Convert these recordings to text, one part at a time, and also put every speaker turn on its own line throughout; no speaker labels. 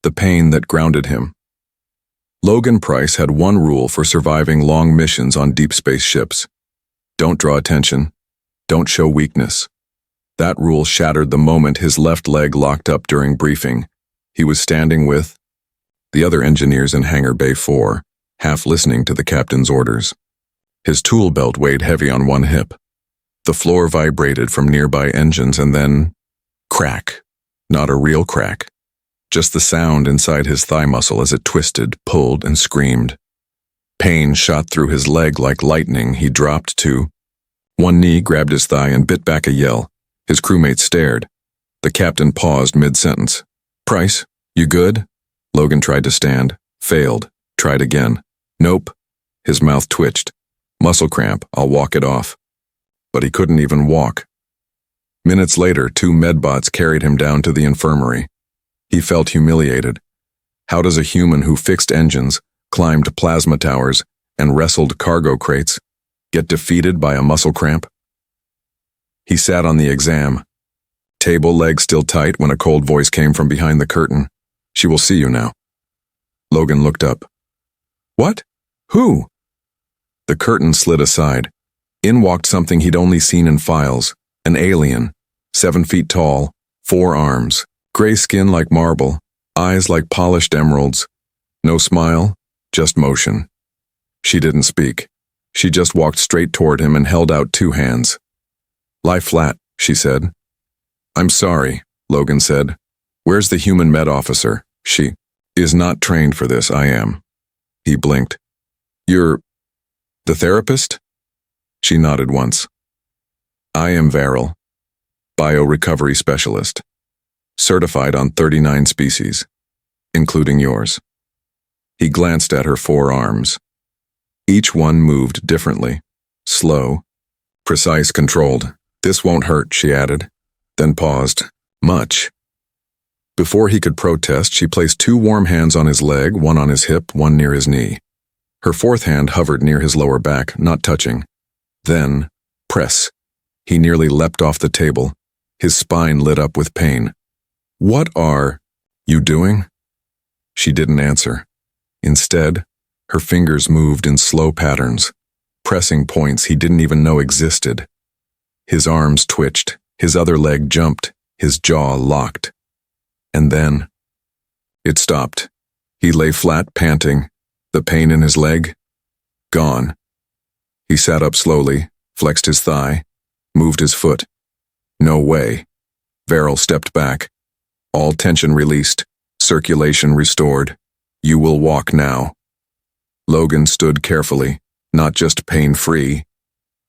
the pain that grounded him. Logan Price had one rule for surviving long missions on deep space ships. Don't draw attention. Don't show weakness. That rule shattered the moment his left leg locked up during briefing. He was standing with the other engineers in Hangar Bay 4, half listening to the captain's orders. His tool belt weighed heavy on one hip. The floor vibrated from nearby engines and then crack. Not a real crack. Just the sound inside his thigh muscle as it twisted, pulled, and screamed. Pain shot through his leg like lightning. He dropped to one knee, grabbed his thigh, and bit back a yell. His crewmates stared. The captain paused mid-sentence. "Price, you good?" Logan tried to stand. Failed. Tried again. "Nope." His mouth twitched. "Muscle cramp, I'll walk it off." But he couldn't even walk. Minutes later, 2 medbots carried him down to the infirmary. He felt humiliated. How does a human who fixed engines, climbed plasma towers, and wrestled cargo crates get defeated by a muscle cramp? He sat on the exam, table leg still tight, when a cold voice came from behind the curtain. "She will see you now." Logan looked up. "What? Who?" The curtain slid aside. In walked something he'd only seen in files, an alien, 7 feet tall, 4 arms, gray skin like marble, eyes like polished emeralds. No smile, just motion. She didn't speak. She just walked straight toward him and held out 2 hands. "Lie flat," she said. "I'm sorry," Logan said. "Where's the human med officer?" "She is not trained for this, I am." He blinked. "You're the therapist?" She nodded once. "I am Varel, biorecovery specialist, certified on 39 species, including yours." He glanced at her 4 arms. Each one moved differently, slow, precise, controlled. "This won't hurt," she added, then paused. "Much." Before he could protest, she placed 2 warm hands on his leg, one on his hip, one near his knee. Her 4th hand hovered near his lower back, not touching. Then, press. He nearly leapt off the table. His spine lit up with pain. "What are you doing?" She didn't answer. Instead, her fingers moved in slow patterns, pressing points he didn't even know existed. His arms twitched, his other leg jumped, his jaw locked. And then, it stopped. He lay flat, panting, the pain in his leg gone. He sat up slowly, flexed his thigh, moved his foot. No way. Varel stepped back. All tension released, circulation restored. "You will walk now." Logan stood carefully, not just pain-free.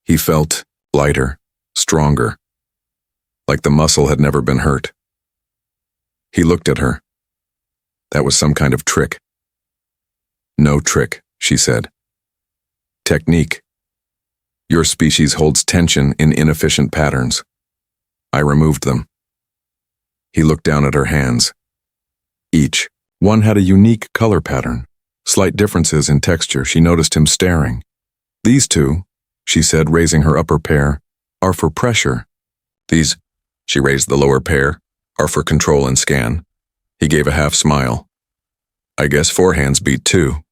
He felt lighter, stronger, like the muscle had never been hurt. He looked at her. That was some kind of trick. "No trick," she said. "Technique. Your species holds tension in inefficient patterns. I removed them." He looked down at her hands. Each one had a unique color pattern, slight differences in texture. She noticed him staring. "These 2, she said, raising her upper pair, "are for pressure. These," she raised the lower pair, "are for control and scan." He gave a half smile. "I guess 4 hands beat 2.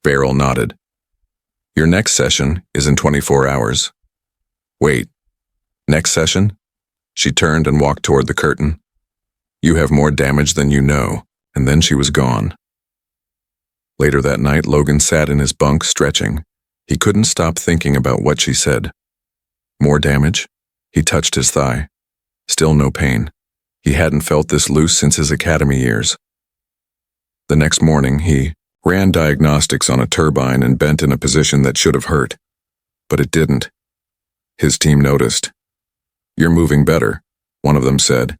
Varel nodded. "Your next session is in 24 hours. "Wait. Next session?" She turned and walked toward the curtain. "You have more damage than you know." And then she was gone. Later that night, Logan sat in his bunk, stretching. He couldn't stop thinking about what she said. More damage? He touched his thigh. Still no pain. He hadn't felt this loose since his academy years. The next morning, he ran diagnostics on a turbine and bent in a position that should have hurt. But it didn't. His team noticed. "You're moving better," one of them said.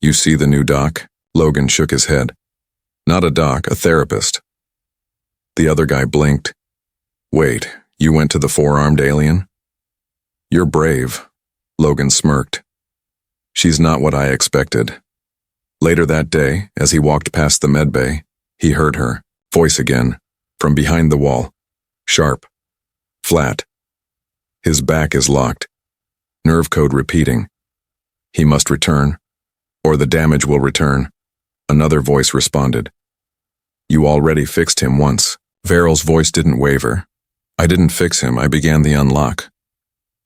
"You see the new doc?" Logan shook his head. "Not a doc, a therapist." The other guy blinked. "Wait, you went to the 4-armed alien?" "You're brave." Logan smirked. "She's not what I expected." Later that day, as he walked past the medbay, he heard her voice again, from behind the wall. Sharp. Flat. His back is locked. Nerve code repeating. He must return, or the damage will return. Another voice responded. You already fixed him once. Veryl's voice didn't waver. I didn't fix him, I began the unlock.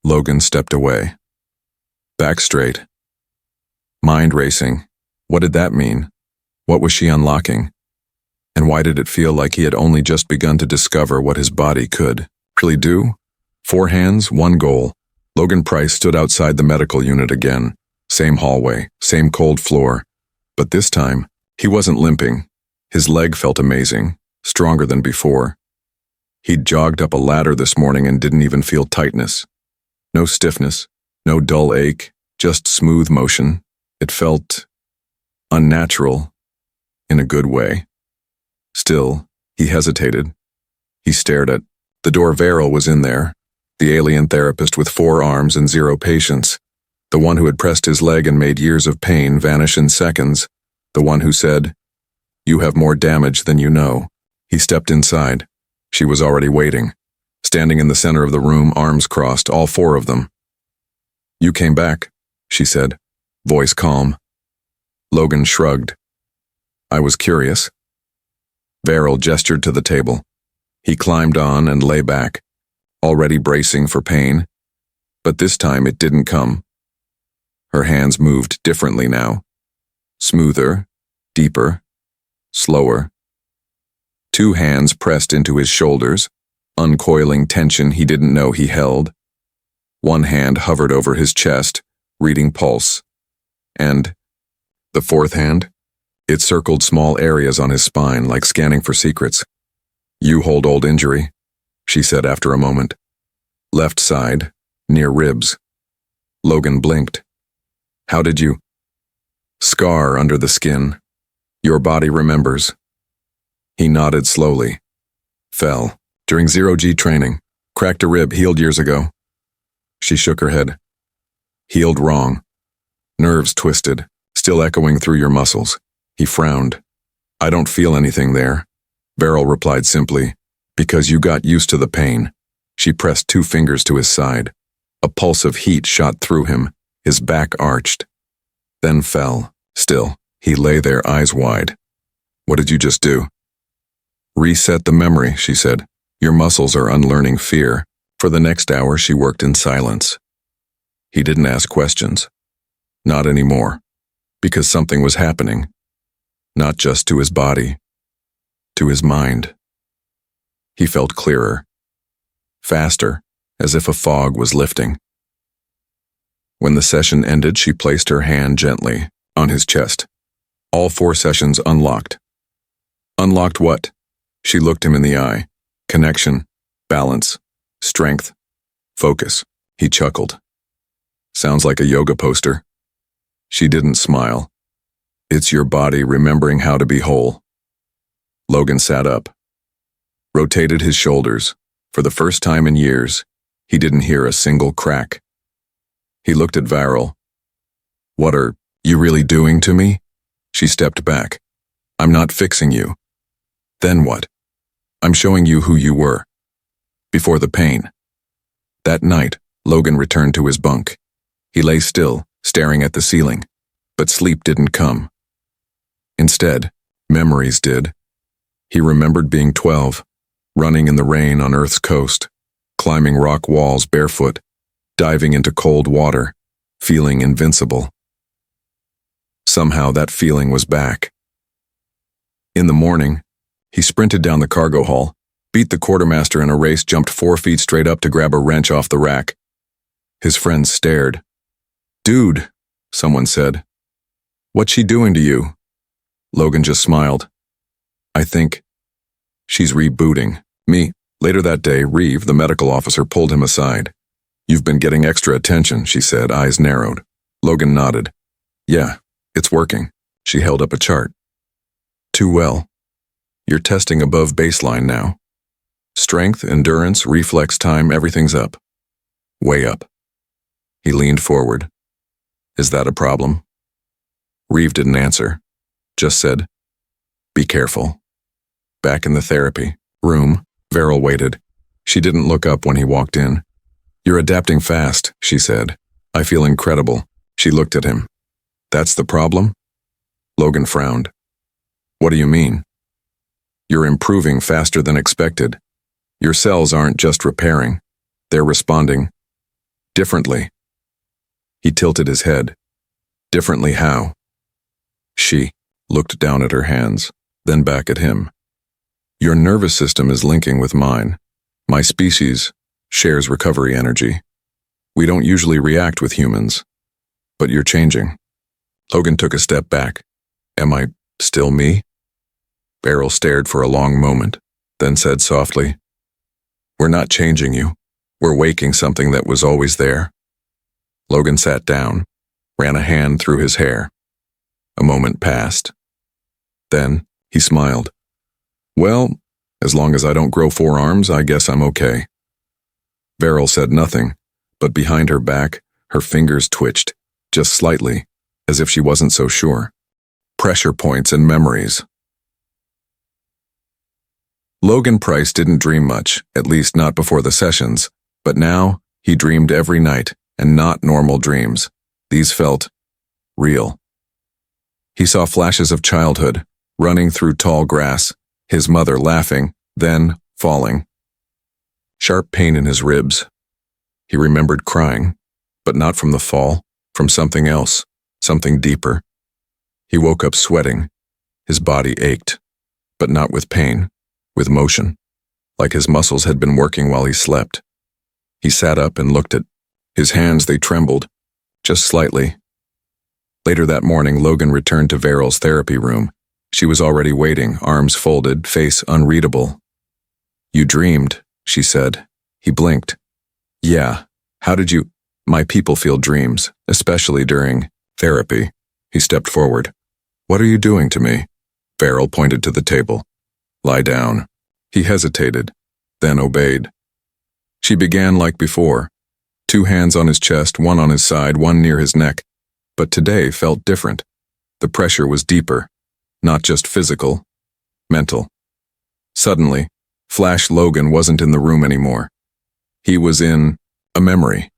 Logan stepped away. Back straight. Mind racing. What did that mean? What was she unlocking? And why did it feel like he had only just begun to discover what his body could really do? 4 hands, 1 goal. Logan Price stood outside the medical unit again. Same hallway, same cold floor. But this time, he wasn't limping. His leg felt amazing, stronger than before. He'd jogged up a ladder this morning and didn't even feel tightness. No stiffness, no dull ache, just smooth motion. It felt unnatural, in a good way. Still, he hesitated. He stared at the door. Veryl was in there, the alien therapist with 4 arms and 0 patience, the one who had pressed his leg and made years of pain vanish in seconds, the one who said, "You have more damage than you know." He stepped inside. She was already waiting, standing in the center of the room, arms crossed, all 4 of them. "You came back," she said, voice calm. Logan shrugged. "I was curious." Veryl gestured to the table. He climbed on and lay back, already bracing for pain. But this time it didn't come. Her hands moved differently now. Smoother, deeper, slower. 2 hands pressed into his shoulders, uncoiling tension he didn't know he held. 1 hand hovered over his chest, reading pulse. And the 4th hand? It circled small areas on his spine like scanning for secrets. "You hold old injury," she said after a moment. "Left side, near ribs." Logan blinked. "How did you?" "Scar under the skin. Your body remembers." He nodded slowly. "Fell. During 0G training. Cracked a rib, healed years ago." She shook her head. "Healed wrong. Nerves twisted, still echoing through your muscles." He frowned. "I don't feel anything there," Veryl replied simply. "Because you got used to the pain." She pressed 2 fingers to his side. A pulse of heat shot through him, his back arched. Then fell. Still, he lay there, eyes wide. "What did you just do?" "Reset the memory," she said. "Your muscles are unlearning fear." For the next hour she worked in silence. He didn't ask questions. Not anymore. Because something was happening. Not just to his body. To his mind. He felt clearer. Faster, as if a fog was lifting. When the session ended, she placed her hand gently on his chest. All 4 sessions unlocked. "Unlocked what?" She looked him in the eye. "Connection, balance, strength, focus." He chuckled. "Sounds like a yoga poster." She didn't smile. "It's your body remembering how to be whole." Logan sat up. Rotated his shoulders. For the first time in years, he didn't hear a single crack. He looked at Veryl. "What are you really doing to me?" She stepped back. "I'm not fixing you." "Then what?" "I'm showing you who you were. Before the pain." That night, Logan returned to his bunk. He lay still, staring at the ceiling. But sleep didn't come. Instead, memories did. He remembered being 12, running in the rain on Earth's coast, climbing rock walls barefoot, diving into cold water, feeling invincible. Somehow that feeling was back. In the morning, he sprinted down the cargo hall, beat the quartermaster in a race, jumped 4 feet straight up to grab a wrench off the rack. His friends stared. "Dude," someone said. "What's she doing to you?" Logan just smiled. "I think she's rebooting me." Later that day, Reeve, the medical officer, pulled him aside. "You've been getting extra attention," she said, eyes narrowed. Logan nodded. "Yeah, it's working." She held up a chart. "Too well. You're testing above baseline now. Strength, endurance, reflex time, everything's up. Way up." He leaned forward. "Is that a problem?" Reeve didn't answer, just said, "Be careful." Back in the therapy room, Veryl waited. She didn't look up when he walked in. "You're adapting fast," she said. "I feel incredible." She looked at him. "That's the problem?" Logan frowned. What do you mean? You're improving faster than expected. Your cells aren't just repairing. They're responding differently. He tilted his head. Differently how? She looked down at her hands, then back at him. Your nervous system is linking with mine. My species shares recovery energy. We don't usually react with humans, but you're changing. Logan took a step back. Am I still me? Beryl stared for a long moment, then said softly, We're not changing you. We're waking something that was always there. Logan sat down, ran a hand through his hair. A moment passed. Then he smiled. Well, as long as I don't grow 4 arms, I guess I'm okay. Beryl said nothing, but behind her back, her fingers twitched, just slightly, as if she wasn't so sure. Pressure points and memories. Logan Price didn't dream much, at least not before the sessions, but now he dreamed every night, and not normal dreams. These felt real. He saw flashes of childhood, running through tall grass, his mother laughing, then falling. Sharp pain in his ribs. He remembered crying, but not from the fall, from something else, something deeper. He woke up sweating. His body ached, but not with pain, with motion, like his muscles had been working while he slept. He sat up and looked at his hands. They trembled, just slightly. Later that morning, Logan returned to Veryl's therapy room. She was already waiting, arms folded, face unreadable. You dreamed, she said. He blinked. Yeah, how did you? My people feel dreams, especially during therapy. He stepped forward. What are you doing to me? Beryl pointed to the table. Lie down. He hesitated, then obeyed. She began like before, 2 hands on his chest, 1 on his side, 1 near his neck. But today felt different. The pressure was deeper, not just physical, mental. Suddenly, Flash Logan wasn't in the room anymore. He was in a memory.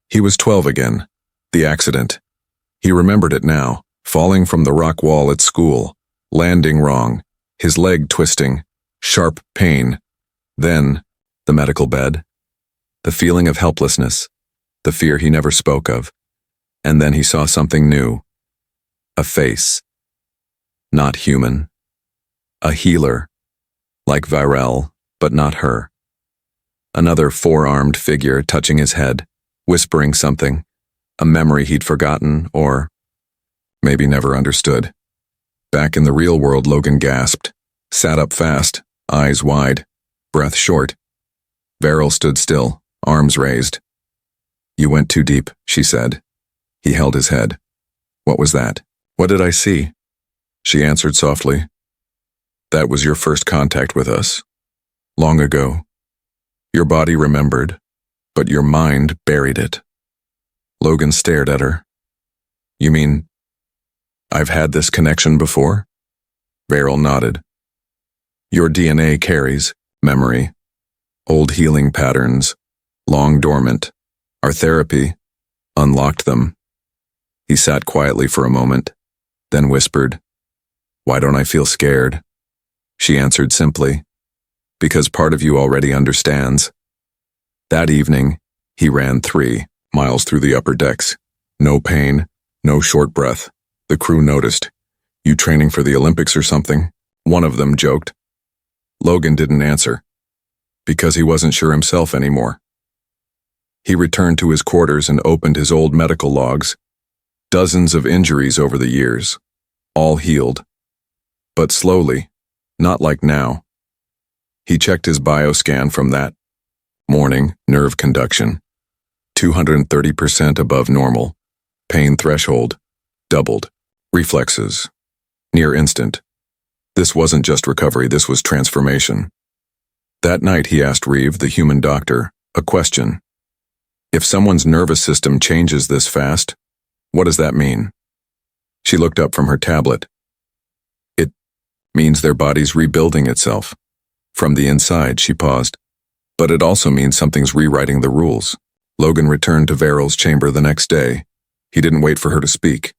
He was 12 again. The accident. He remembered it now, falling from the rock wall at school, landing wrong, his leg twisting, sharp pain. Then, the medical bed. The feeling of helplessness, the fear he never spoke of. And then he saw something new. A face. Not human. A healer. Like Virel, but not her. Another 4-armed figure touching his head, whispering something. A memory he'd forgotten, or maybe never understood. Back in the real world, Logan gasped, sat up fast, eyes wide, breath short. Beryl stood still, arms raised. You went too deep, she said. He held his head. What was that? What did I see? She answered softly. That was your first contact with us. Long ago. Your body remembered, but your mind buried it. Logan stared at her. You mean, I've had this connection before? Beryl nodded. Your DNA carries memory, old healing patterns, long dormant. Our therapy unlocked them. He sat quietly for a moment, then whispered, Why don't I feel scared? She answered simply, Because part of you already understands. That evening, he ran 3 miles through the upper decks. No pain, no short breath. The crew noticed. You training for the Olympics or something? One of them joked. Logan didn't answer, because he wasn't sure himself anymore. He returned to his quarters and opened his old medical logs. Dozens of injuries over the years, all healed. But slowly, not like now. He checked his bioscan from that morning. Nerve conduction, 230% above normal. Pain threshold, doubled. Reflexes, near instant. This wasn't just recovery, this was transformation. That night he asked Reeve, the human doctor, a question. If someone's nervous system changes this fast, what does that mean? She looked up from her tablet. It means their body's rebuilding itself. From the inside, she paused. But it also means something's rewriting the rules. Logan returned to Veryl's chamber the next day. He didn't wait for her to speak.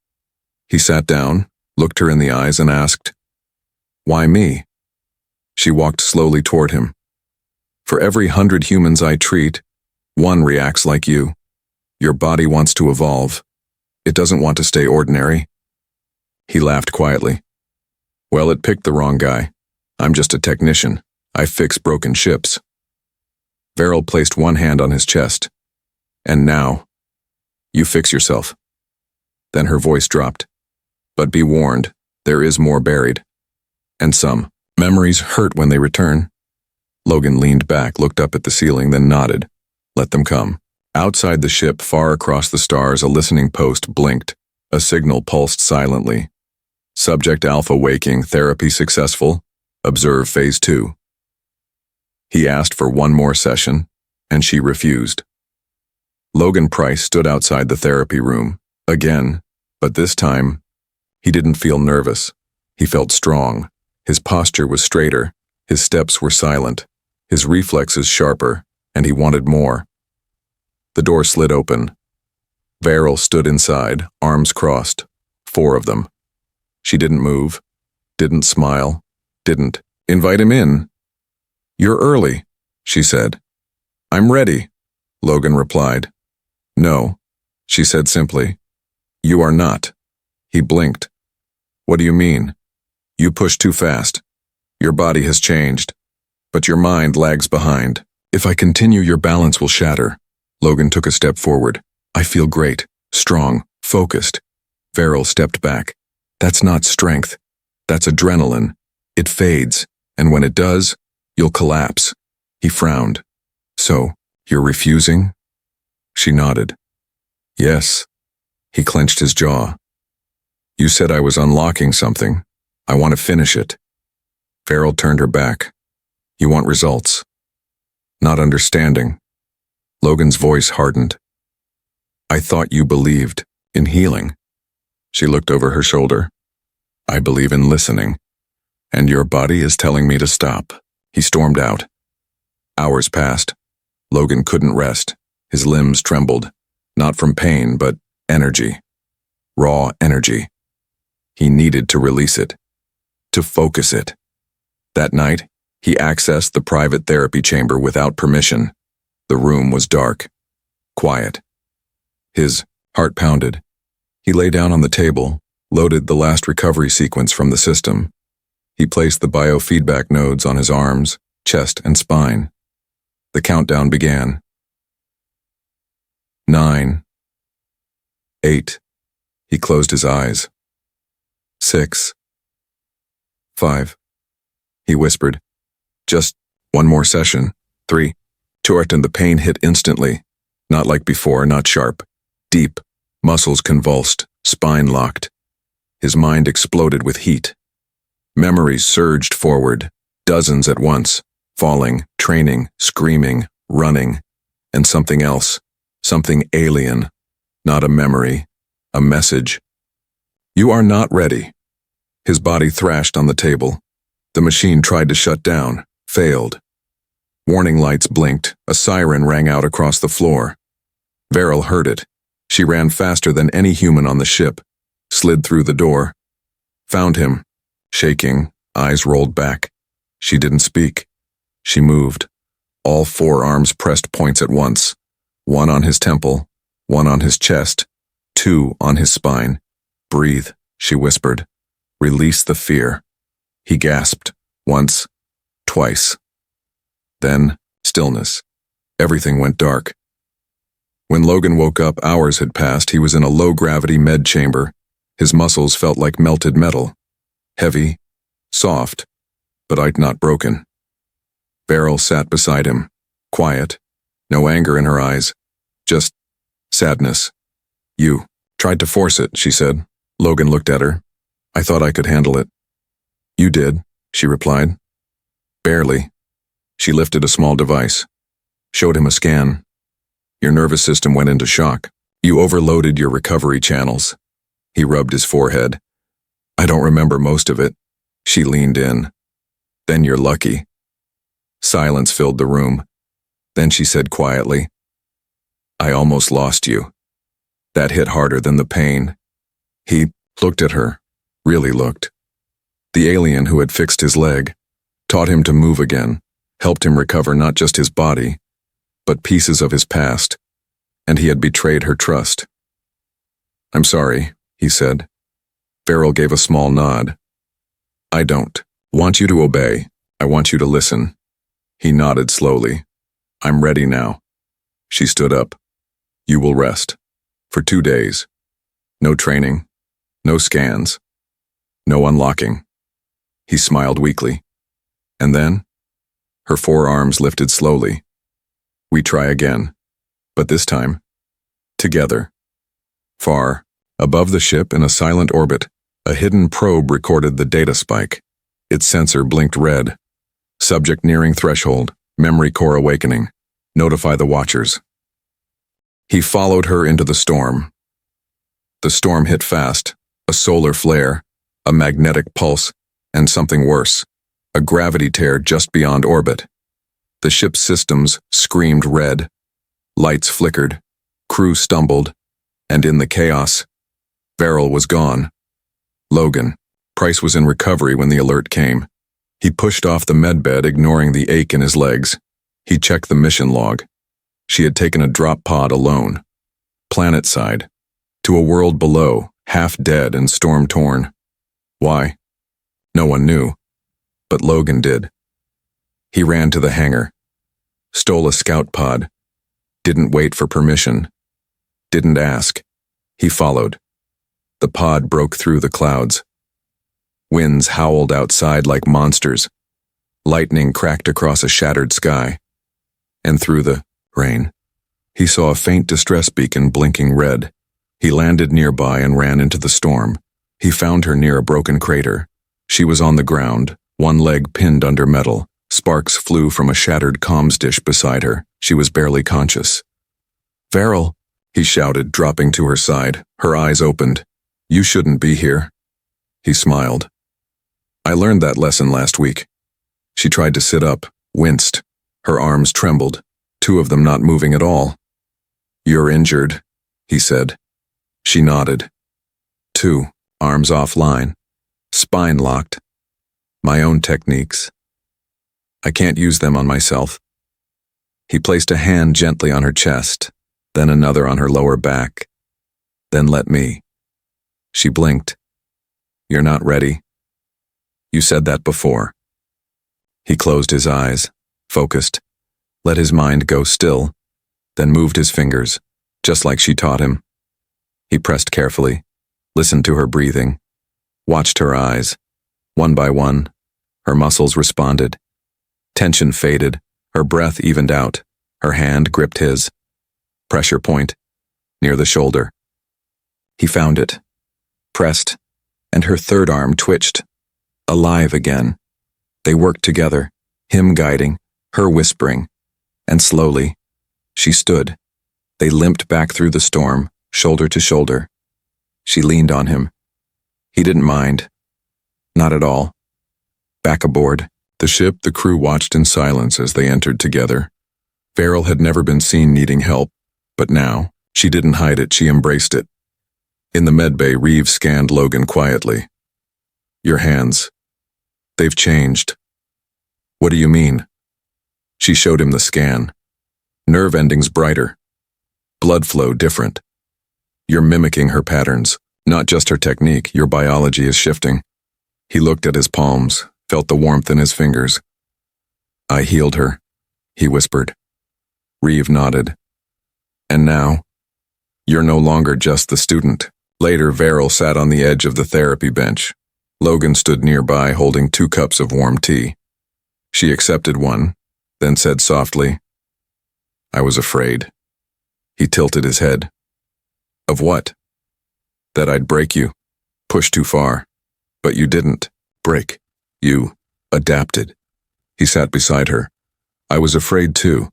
He sat down, looked her in the eyes and asked, Why me? She walked slowly toward him. For every 100 humans I treat, one reacts like you. Your body wants to evolve. It doesn't want to stay ordinary. He laughed quietly. Well, it picked the wrong guy. I'm just a technician. I fix broken ships. Verrill placed one hand on his chest. And now, you fix yourself. Then her voice dropped. But be warned, there is more buried. And some memories hurt when they return. Logan leaned back, looked up at the ceiling, then nodded. Let them come. Outside the ship, far across the stars, a listening post blinked. A signal pulsed silently. Subject Alpha waking, therapy successful. Observe phase 2. He asked for one more session, and she refused. Logan Price stood outside the therapy room, again, but this time, he didn't feel nervous. He felt strong. His posture was straighter, his steps were silent, his reflexes sharper, and he wanted more. The door slid open. Verrill stood inside, arms crossed, 4 of them. She didn't move, didn't smile, didn't invite him in. You're early, she said. I'm ready, Logan replied. No, she said simply. You are not. He blinked. What do you mean? You push too fast. Your body has changed, but your mind lags behind. If I continue, your balance will shatter. Logan took a step forward. I feel great, strong, focused. Verrill stepped back. That's not strength. That's adrenaline. It fades, and when it does, you'll collapse. He frowned. So, you're refusing? She nodded. Yes. He clenched his jaw. You said I was unlocking something. I want to finish it. Verrill turned her back. You want results. Not understanding. Logan's voice hardened. I thought you believed in healing. She looked over her shoulder. I believe in listening. And your body is telling me to stop. He stormed out. Hours passed. Logan couldn't rest. His limbs trembled. Not from pain, but energy. Raw energy. He needed to release it. To focus it. That night, he accessed the private therapy chamber without permission. The room was dark. Quiet. His heart pounded. He lay down on the table, loaded the last recovery sequence from the system. He placed the biofeedback nodes on his arms, chest, and spine. The countdown began. 9. 8. He closed his eyes. 6. 5. He whispered. Just one more session. 3. And the pain hit instantly. Not like before, not sharp. Deep. Muscles convulsed, spine locked. His mind exploded with heat. Memories surged forward, dozens at once, falling, training, screaming, running, and something else, something alien, not a memory, a message. You are not ready. His body thrashed on the table. The machine tried to shut down, failed. Warning lights blinked, a siren rang out across the floor. Verrill heard it. She ran faster than any human on the ship, slid through the door. Found him, shaking, eyes rolled back. She didn't speak. She moved. All 4 arms pressed points at once. 1 on his temple, 1 on his chest, 2 on his spine. Breathe, she whispered. Release the fear. He gasped. Once, twice. Then, stillness. Everything went dark. When Logan woke up, hours had passed. He was in a low-gravity med chamber. His muscles felt like melted metal. Heavy, soft, but not broken. Verrill sat beside him, quiet, no anger in her eyes, just sadness. You tried to force it, she said. Logan looked at her. I thought I could handle it. You did, she replied. Barely. She lifted a small device, showed him a scan. Your nervous system went into shock. You overloaded your recovery channels. He rubbed his forehead. I don't remember most of it. She leaned in. Then you're lucky. Silence filled the room. Then she said quietly, I almost lost you. That hit harder than the pain. He looked at her, really looked. The alien who had fixed his leg, taught him to move again, helped him recover not just his body, but pieces of his past, and he had betrayed her trust. "I'm sorry," he said. Farrell gave a small nod. "I don't want you to obey. I want you to listen." He nodded slowly. "I'm ready now." She stood up. "You will rest. For 2 days. No training. No scans. No unlocking." He smiled weakly. And then, her forearms lifted slowly. "We try again. But this time, together." Far, above the ship in a silent orbit, a hidden probe recorded the data spike. Its sensor blinked red. "Subject nearing threshold. Memory core awakening. Notify the watchers." He followed her into the storm. The storm hit fast, a solar flare, a magnetic pulse, and something worse, a gravity tear just beyond orbit. The ship's systems screamed red. Lights flickered, crew stumbled, and in the chaos, Farrell was gone. Logan, Price was in recovery when the alert came. He pushed off the medbed, ignoring the ache in his legs. He checked the mission log. She had taken a drop pod alone. Planet-side. To a world below, half dead and storm-torn. Why? No one knew. But Logan did. He ran to the hangar. Stole a scout pod. Didn't wait for permission. Didn't ask. He followed. The pod broke through the clouds. Winds howled outside like monsters. Lightning cracked across a shattered sky. And through the rain, he saw a faint distress beacon blinking red. He landed nearby and ran into the storm. He found her near a broken crater. She was on the ground, one leg pinned under metal. Sparks flew from a shattered comms dish beside her. She was barely conscious. "Farrell," he shouted, dropping to her side. Her eyes opened. "You shouldn't be here." He smiled. "I learned that lesson last week." She tried to sit up, winced. Her arms trembled, 2 of them not moving at all. "You're injured," he said. She nodded. 2, arms offline, spine locked. "My own techniques. I can't use them on myself." He placed a hand gently on her chest, then another on her lower back. "Then let me." She blinked. "You're not ready." "You said that before." He closed his eyes, focused, let his mind go still, then moved his fingers, just like she taught him. He pressed carefully, listened to her breathing, watched her eyes. One by one, her muscles responded. Tension faded, her breath evened out, her hand gripped his. Pressure point, near the shoulder. He found it, pressed, and her third arm twitched, alive again. They worked together, him guiding, her whispering, and slowly, she stood. They limped back through the storm, shoulder to shoulder. She leaned on him. He didn't mind. Not at all. Back aboard the ship, the crew watched in silence as they entered together. Farrell had never been seen needing help, but now, she didn't hide it, she embraced it. In the medbay, Reeves scanned Logan quietly. "Your hands. They've changed." "What do you mean?" She showed him the scan. "Nerve endings brighter. Blood flow different. You're mimicking her patterns, not just her technique. Your biology is shifting." He looked at his palms, felt the warmth in his fingers. "I healed her," he whispered. Reeve nodded. "And now, you're no longer just the student." Later, Farrell sat on the edge of the therapy bench. Logan stood nearby, holding 2 cups of warm tea. She accepted one, then said softly, "I was afraid." He tilted his head. "Of what?" "That I'd break you, push too far. But you didn't break. You adapted." He sat beside her. "I was afraid too,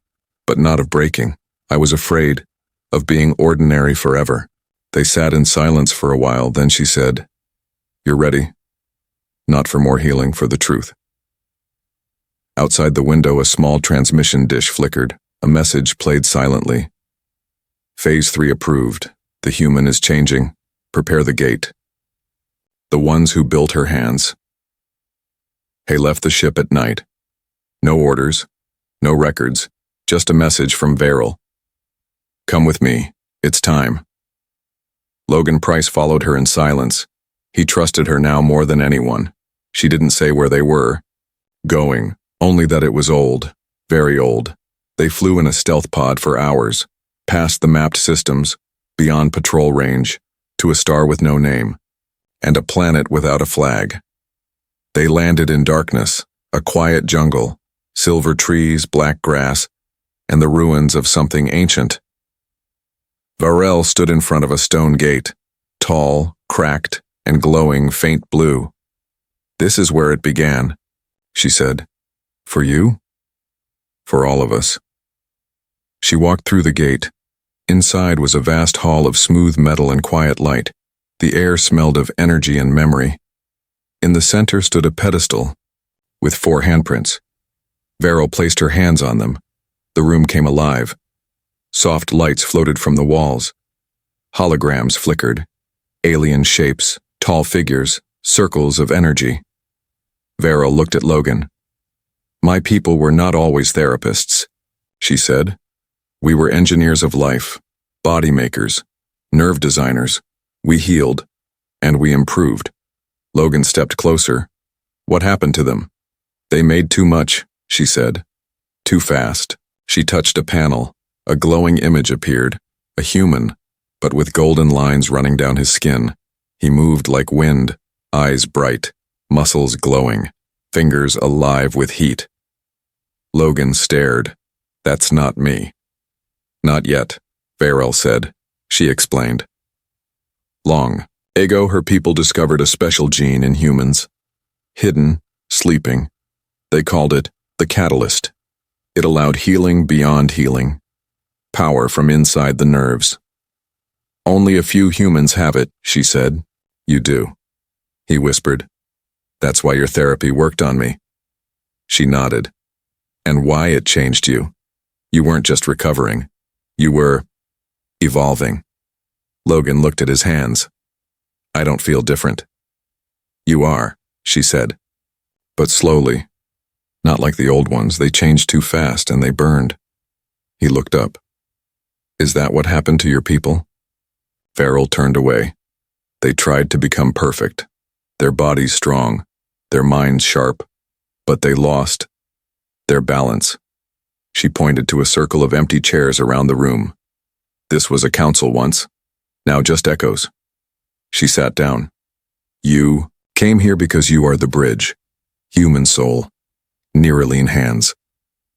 but not of breaking. I was afraid of being ordinary forever." They sat in silence for a while, then she said, "You're ready. Not for more healing, for the truth." Outside the window, a small transmission dish flickered. A message played silently. "Phase 3 approved. The human is changing. Prepare the gate." The ones who built her hands. He left the ship at night. No orders, no records, just a message from Veril. Come with me, it's time. Logan Price followed her in silence. He trusted her now more than anyone. She didn't say where they were going, only that it was old, very old. They flew in a stealth pod for hours, past the mapped systems, beyond patrol range, to a star with no name, and a planet without a flag. They landed in darkness, a quiet jungle, silver trees, black grass, and the ruins of something ancient. Varel stood in front of a stone gate, tall, cracked, and glowing faint blue. This is where it began, she said. For you? For all of us. She walked through the gate. Inside was a vast hall of smooth metal and quiet light. The air smelled of energy and memory. In the center stood a pedestal, with 4 handprints. Varel placed her hands on them. The room came alive. Soft lights floated from the walls. Holograms flickered. Alien shapes, tall figures, circles of energy. Varel looked at Logan. My people were not always therapists, she said. We were engineers of life, body makers, nerve designers. We healed, and we improved. Logan stepped closer. What happened to them? They made too much, she said. Too fast. She touched a panel. A glowing image appeared, a human, but with golden lines running down his skin. He moved like wind, eyes bright, muscles glowing, fingers alive with heat. Logan stared. That's not me. Not yet, Varel said. She explained. Long ago, her people discovered a special gene in humans. Hidden, sleeping. They called it the catalyst. It allowed healing beyond healing. Power from inside the nerves. Only a few humans have it, she said. You do. He whispered. That's why your therapy worked on me. She nodded. And why it changed you. You weren't just recovering. You were evolving. Logan looked at his hands. I don't feel different. You are, she said. But slowly. Not like the old ones. They changed too fast and they burned. He looked up. Is that what happened to your people? Varel turned away. They tried to become perfect. Their bodies strong, their minds sharp, but they lost their balance. She pointed to a circle of empty chairs around the room. This was a council once, now just echoes. She sat down. You came here because you are the bridge, human soul, Neuraline hands,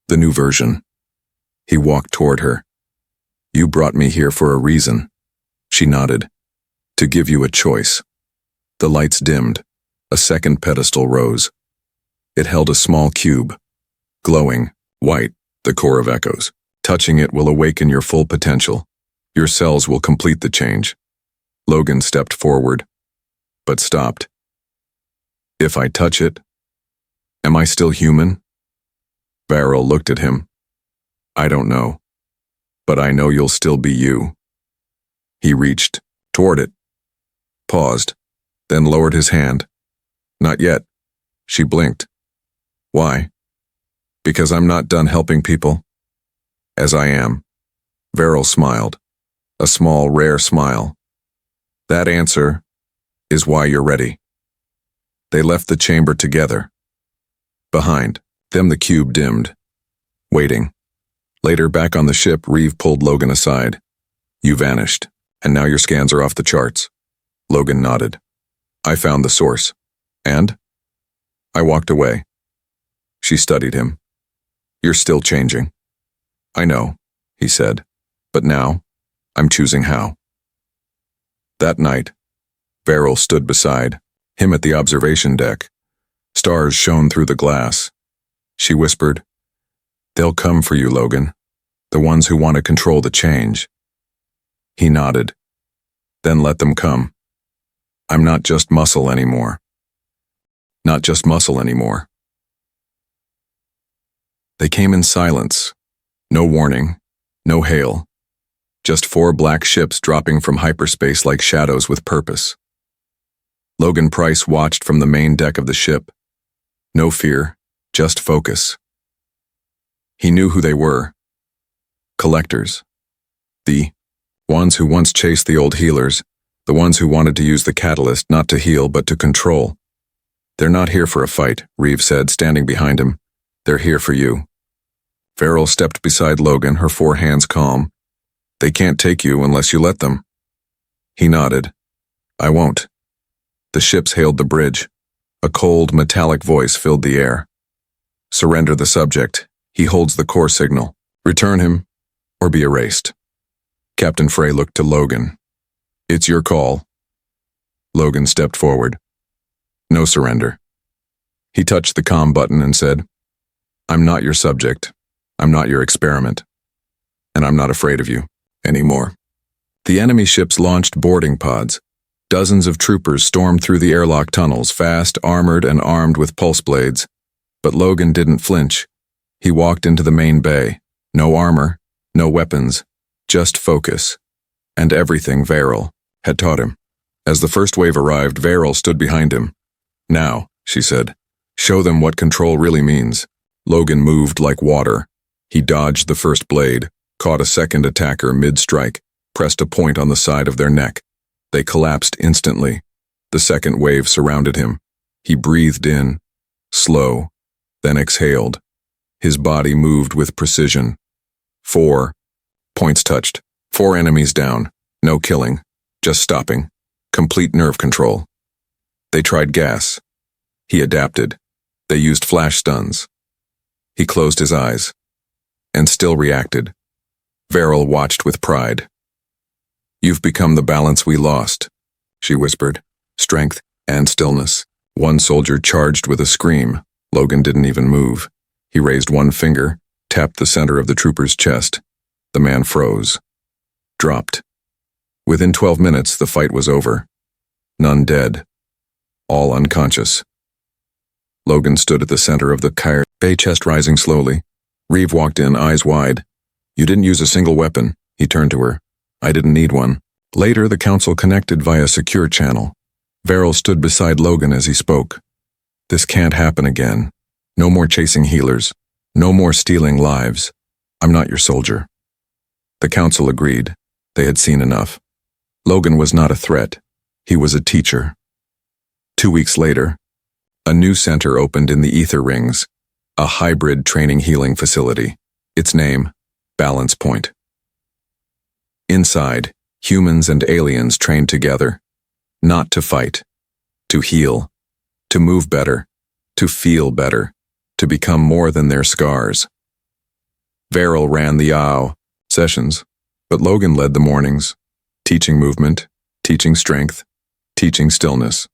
the new version. He walked toward her. You brought me here for a reason. She nodded. To give you a choice. The lights dimmed. A second pedestal rose. It held a small cube. Glowing, white, the core of echoes. Touching it will awaken your full potential. Your cells will complete the change. Logan stepped forward, but stopped. If I touch it, am I still human? Varel looked at him. I don't know, but I know you'll still be you. He reached toward it, paused, then lowered his hand. Not yet. She blinked. Why? Because I'm not done helping people. As I am. Varel smiled, a small, rare smile. That answer is why you're ready. They left the chamber together. Behind them the cube dimmed, waiting. Later, back on the ship, Reeve pulled Logan aside. You vanished, and now your scans are off the charts. Logan nodded. I found the source. And? I walked away. She studied him. You're still changing. I know, he said, but now, I'm choosing how. That night, Varel stood beside him at the observation deck. Stars shone through the glass. She whispered, They'll come for you, Logan. The ones who want to control the change. He nodded. Then let them come. I'm not just muscle anymore. Not just muscle anymore. They came in silence. No warning, no hail. Just 4 black ships dropping from hyperspace like shadows with purpose. Logan Price watched from the main deck of the ship. No fear, just focus. He knew who they were. Collectors. The ones who once chased the old healers, the ones who wanted to use the catalyst not to heal but to control. They're not here for a fight, Reeve said, standing behind him. They're here for you. Farrell stepped beside Logan, her 4 hands calm. They can't take you unless you let them. He nodded. I won't. The ships hailed the bridge. A cold, metallic voice filled the air. Surrender the subject. He holds the core signal. Return him, or be erased. Captain Frey looked to Logan. It's your call. Logan stepped forward. No surrender. He touched the comm button and said, I'm not your subject. I'm not your experiment. And I'm not afraid of you anymore. The enemy ships launched boarding pods. Dozens of troopers stormed through the airlock tunnels, fast, armored, and armed with pulse blades. But Logan didn't flinch. He walked into the main bay. No armor, no weapons, just focus. And everything Varel had taught him. As the first wave arrived, Varel stood behind him. Now, she said, show them what control really means. Logan moved like water. He dodged the first blade, caught a second attacker mid-strike, pressed a point on the side of their neck. They collapsed instantly. The second wave surrounded him. He breathed in, slow, then exhaled. His body moved with precision. 4 points touched. 4 enemies down. No killing, just stopping. Complete nerve control. They tried gas. He adapted. They used flash stuns. He closed his eyes, and still reacted. Varel watched with pride. You've become the balance we lost, she whispered. Strength and stillness. One soldier charged with a scream. Logan didn't even move. He raised one finger, tapped the center of the trooper's chest. The man froze. Dropped. Within 12 minutes, the fight was over. None dead. All unconscious. Logan stood at the center of the Kyr bay, chest rising slowly. Reeve walked in, eyes wide. You didn't use a single weapon, he turned to her. I didn't need one. Later, the council connected via secure channel. Varel stood beside Logan as he spoke. This can't happen again. No more chasing healers. No more stealing lives. I'm not your soldier. The council agreed. They had seen enough. Logan was not a threat. He was a teacher. 2 weeks later, a new center opened in the Ether Rings, a hybrid training healing facility. Its name, Balance Point. Inside, humans and aliens trained together, not to fight, to heal, to move better, to feel better, to become more than their scars. Varel ran the AO sessions, but Logan led the mornings, teaching movement, teaching strength, teaching stillness.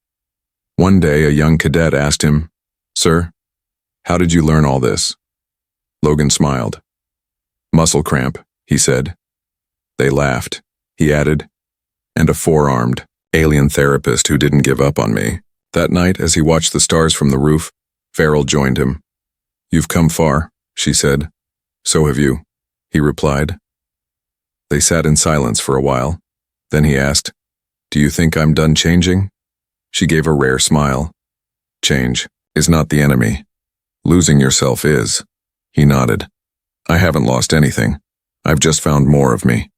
One day, a young cadet asked him, Sir, how did you learn all this? Logan smiled. Muscle cramp, he said. They laughed. He added, and a 4-armed alien therapist who didn't give up on me. That night, as he watched the stars from the roof, Varel joined him. You've come far, she said. So have you, he replied. They sat in silence for a while. Then he asked, Do you think I'm done changing? She gave a rare smile. Change is not the enemy. Losing yourself is. He nodded. I haven't lost anything. I've just found more of me.